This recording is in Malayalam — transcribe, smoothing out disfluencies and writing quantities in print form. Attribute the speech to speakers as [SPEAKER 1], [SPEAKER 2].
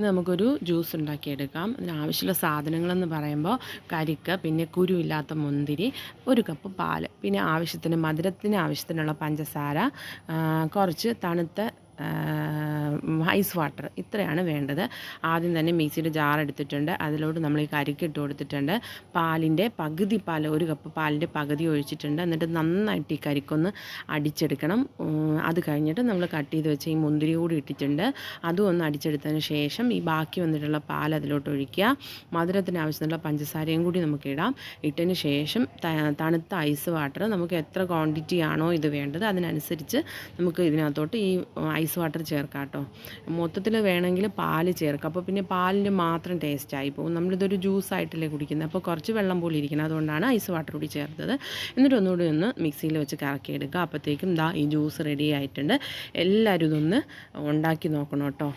[SPEAKER 1] ഇനി നമുക്കൊരു ജ്യൂസ് ഉണ്ടാക്കിയെടുക്കാം. അതിനാവശ്യമുള്ള സാധനങ്ങളെന്ന് പറയുമ്പോൾ കരിക്ക്, പിന്നെ കുരുവില്ലാത്ത മുന്തിരി, 1 കപ്പ് പാല്, പിന്നെ ആവശ്യത്തിന് മധുരത്തിന് ആവശ്യത്തിനുള്ള പഞ്ചസാര, കുറച്ച് തണുത്ത ഐസ് വാട്ടർ, ഇത്രയാണ് വേണ്ടത്. ആദ്യം തന്നെ മിക്സിയുടെ ജാർ എടുത്തിട്ടുണ്ട്. അതിലോട്ട് നമ്മൾ ഈ കരിക്ക് ഇട്ട് കൊടുത്തിട്ടുണ്ട്. പാലിൻ്റെ പകുതി പാൽ, 1 കപ്പ് പാലിൻ്റെ പകുതി ഒഴിച്ചിട്ടുണ്ട്. എന്നിട്ട് നന്നായിട്ട് ഈ കരിക്കൊന്ന് അടിച്ചെടുക്കണം. അത് കഴിഞ്ഞിട്ട് നമ്മൾ കട്ട് ചെയ്ത് വെച്ച ഈ മുന്തിരി കൂടി ഇട്ടിട്ടുണ്ട്. അതും ഒന്ന് അടിച്ചെടുത്തതിന് ശേഷം ഈ ബാക്കി വന്നിട്ടുള്ള പാൽ അതിലോട്ട് ഒഴിക്കുക. മധുരത്തിന് ആവശ്യമുള്ള പഞ്ചസാരയും കൂടി നമുക്ക് ഇടാം. ഇട്ടതിന് ശേഷം തണുത്ത ഐസ് വാട്ടർ, നമുക്ക് എത്ര ക്വാണ്ടിറ്റി ആണോ ഇത് വേണ്ടത് അതിനനുസരിച്ച് നമുക്ക് ഇതിനകത്തോട്ട് ഈ ഐസ് വാട്ടർ ചേർക്കാം കേട്ടോ. മൊത്തത്തിൽ വേണമെങ്കിൽ പാല് ചേർക്കാം. അപ്പോൾ പിന്നെ പാലിൻ്റെ മാത്രം ടേസ്റ്റ് ആയി പോകും. നമ്മളിതൊരു ജ്യൂസായിട്ടല്ലേ കുടിക്കുന്നത്, അപ്പോൾ കുറച്ച് വെള്ളം പോലെ ഇരിക്കണം. അതുകൊണ്ടാണ് ഐസ് വാട്ടർ കൂടി ചേർത്തത്. എന്നിട്ട് ഒന്നുകൂടി ഒന്ന് മിക്സിയിൽ വെച്ച് കറക്കിയെടുക്കുക. അപ്പോഴത്തേക്കും ഈ ജ്യൂസ് റെഡി ആയിട്ടുണ്ട്. എല്ലാവരും ഇതൊന്ന് ഉണ്ടാക്കി നോക്കണം കേട്ടോ.